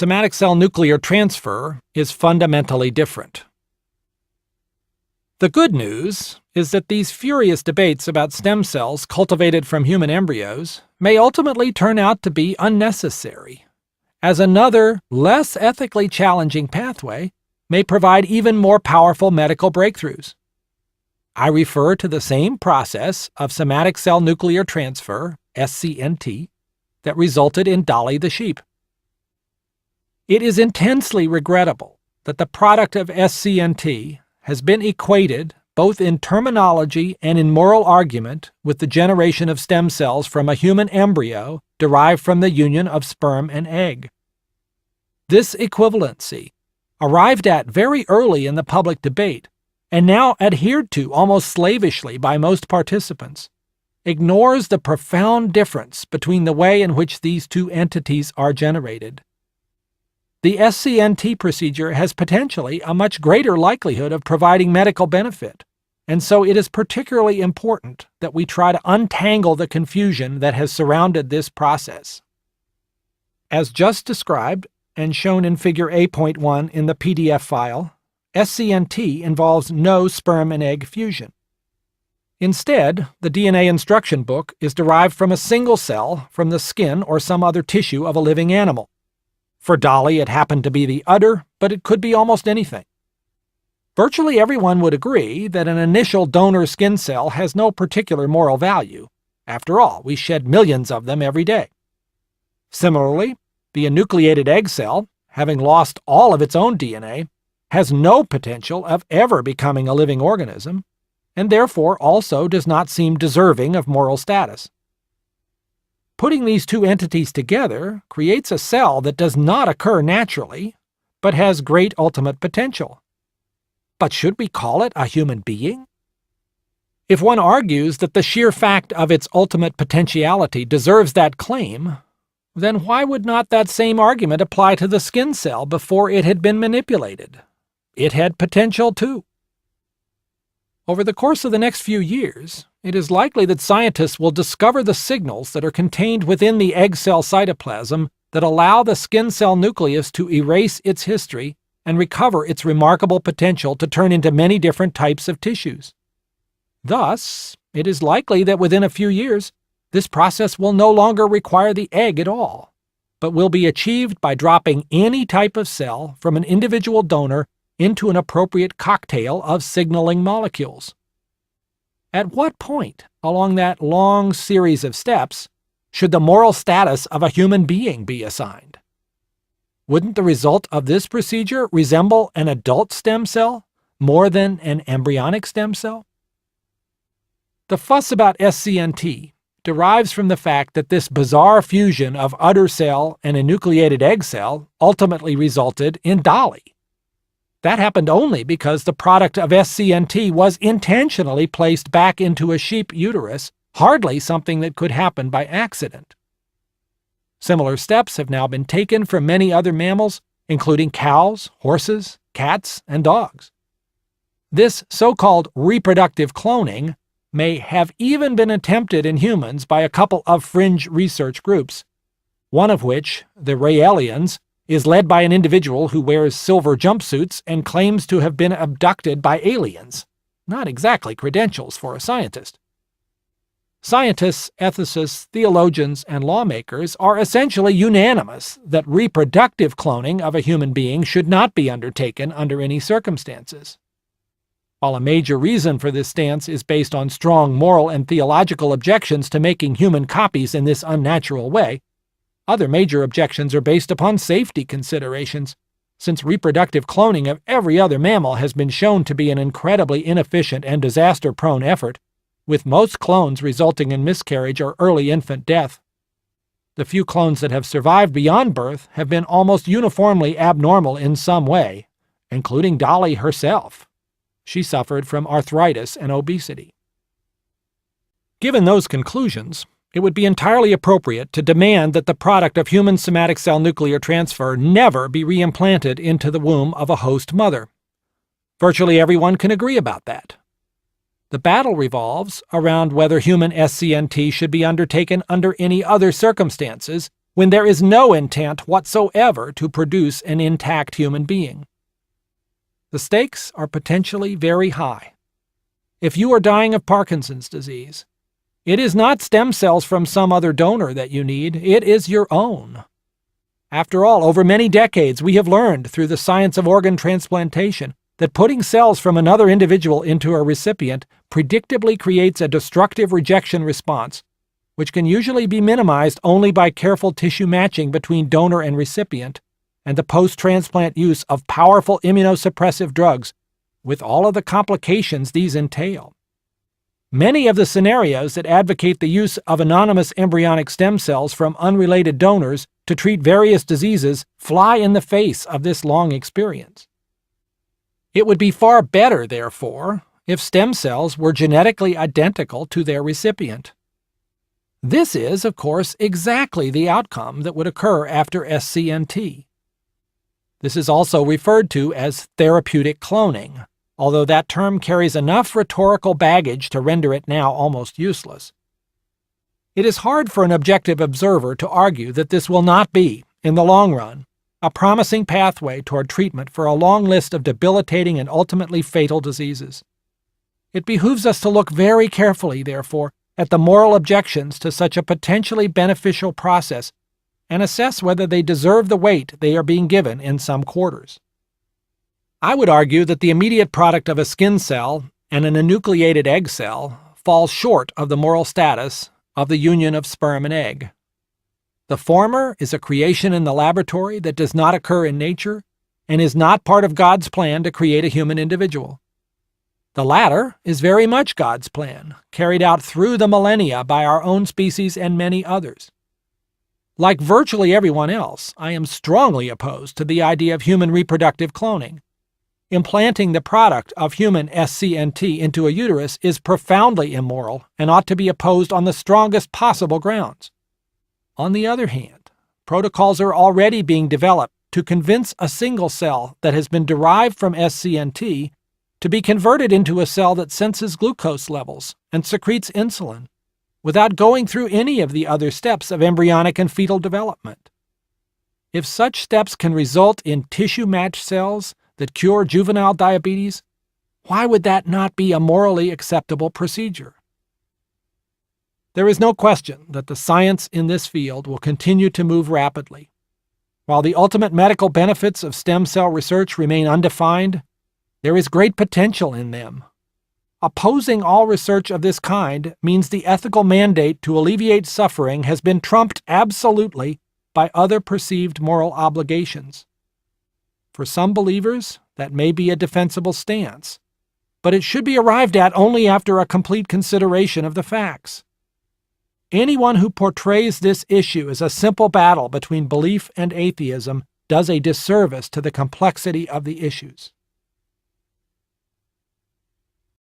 somatic cell nuclear transfer is fundamentally different. The good news is that these furious debates about stem cells cultivated from human embryos may ultimately turn out to be unnecessary, as another, less ethically challenging pathway may provide even more powerful medical breakthroughs. I refer to the same process of somatic cell nuclear transfer, SCNT, that resulted in Dolly the sheep. It is intensely regrettable that the product of SCNT has been equated, both in terminology and in moral argument, with the generation of stem cells from a human embryo derived from the union of sperm and egg. This equivalency, arrived at very early in the public debate, and now adhered to almost slavishly by most participants, ignores the profound difference between the way in which these two entities are generated. The SCNT procedure has potentially a much greater likelihood of providing medical benefit, and so it is particularly important that we try to untangle the confusion that has surrounded this process. As just described and shown in Figure A.1 in the PDF file, SCNT involves no sperm and egg fusion. Instead, the DNA instruction book is derived from a single cell from the skin or some other tissue of a living animal. For Dolly, it happened to be the udder, but it could be almost anything. Virtually everyone would agree that an initial donor skin cell has no particular moral value. After all, we shed millions of them every day. Similarly, the enucleated egg cell, having lost all of its own DNA, has no potential of ever becoming a living organism, and therefore also does not seem deserving of moral status. Putting these two entities together creates a cell that does not occur naturally, but has great ultimate potential. But should we call it a human being? If one argues that the sheer fact of its ultimate potentiality deserves that claim, then why would not that same argument apply to the skin cell before it had been manipulated? It had potential too. Over the course of the next few years, it is likely that scientists will discover the signals that are contained within the egg cell cytoplasm that allow the skin cell nucleus to erase its history and recover its remarkable potential to turn into many different types of tissues. Thus, it is likely that within a few years, this process will no longer require the egg at all, but will be achieved by dropping any type of cell from an individual donor into an appropriate cocktail of signaling molecules. At what point along that long series of steps should the moral status of a human being be assigned? Wouldn't the result of this procedure resemble an adult stem cell more than an embryonic stem cell? The fuss about SCNT derives from the fact that this bizarre fusion of udder cell and enucleated egg cell ultimately resulted in Dolly. That happened only because the product of SCNT was intentionally placed back into a sheep uterus, hardly something that could happen by accident. Similar steps have now been taken for many other mammals, including cows, horses, cats, and dogs. This so-called reproductive cloning may have even been attempted in humans by a couple of fringe research groups, one of which, the Raelians, is led by an individual who wears silver jumpsuits and claims to have been abducted by aliens. Not exactly credentials for a scientist. Scientists, ethicists, theologians, and lawmakers are essentially unanimous that reproductive cloning of a human being should not be undertaken under any circumstances. While a major reason for this stance is based on strong moral and theological objections to making human copies in this unnatural way, other major objections are based upon safety considerations, since reproductive cloning of every other mammal has been shown to be an incredibly inefficient and disaster-prone effort, with most clones resulting in miscarriage or early infant death. The few clones that have survived beyond birth have been almost uniformly abnormal in some way, including Dolly herself. She suffered from arthritis and obesity. Given those conclusions, it would be entirely appropriate to demand that the product of human somatic cell nuclear transfer never be reimplanted into the womb of a host mother. Virtually everyone can agree about that. The battle revolves around whether human SCNT should be undertaken under any other circumstances when there is no intent whatsoever to produce an intact human being. The stakes are potentially very high. If you are dying of Parkinson's disease, it is not stem cells from some other donor that you need, it is your own. After all, over many decades, we have learned through the science of organ transplantation that putting cells from another individual into a recipient predictably creates a destructive rejection response, which can usually be minimized only by careful tissue matching between donor and recipient and the post-transplant use of powerful immunosuppressive drugs, with all of the complications these entail. Many of the scenarios that advocate the use of anonymous embryonic stem cells from unrelated donors to treat various diseases fly in the face of this long experience. It would be far better, therefore, if stem cells were genetically identical to their recipient. This is, of course, exactly the outcome that would occur after SCNT. This is also referred to as therapeutic cloning, although that term carries enough rhetorical baggage to render it now almost useless. It is hard for an objective observer to argue that this will not be, in the long run, a promising pathway toward treatment for a long list of debilitating and ultimately fatal diseases. It behooves us to look very carefully, therefore, at the moral objections to such a potentially beneficial process and assess whether they deserve the weight they are being given in some quarters. I would argue that the immediate product of a skin cell and an enucleated egg cell falls short of the moral status of the union of sperm and egg. The former is a creation in the laboratory that does not occur in nature and is not part of God's plan to create a human individual. The latter is very much God's plan, carried out through the millennia by our own species and many others. Like virtually everyone else, I am strongly opposed to the idea of human reproductive cloning. Implanting the product of human SCNT into a uterus is profoundly immoral and ought to be opposed on the strongest possible grounds. On the other hand, protocols are already being developed to convince a single cell that has been derived from SCNT to be converted into a cell that senses glucose levels and secretes insulin, without going through any of the other steps of embryonic and fetal development. If such steps can result in tissue-matched cells that cure juvenile diabetes, why would that not be a morally acceptable procedure? There is no question that the science in this field will continue to move rapidly. While the ultimate medical benefits of stem cell research remain undefined, there is great potential in them. Opposing all research of this kind means the ethical mandate to alleviate suffering has been trumped absolutely by other perceived moral obligations. For some believers, that may be a defensible stance, but it should be arrived at only after a complete consideration of the facts. Anyone who portrays this issue as a simple battle between belief and atheism does a disservice to the complexity of the issues.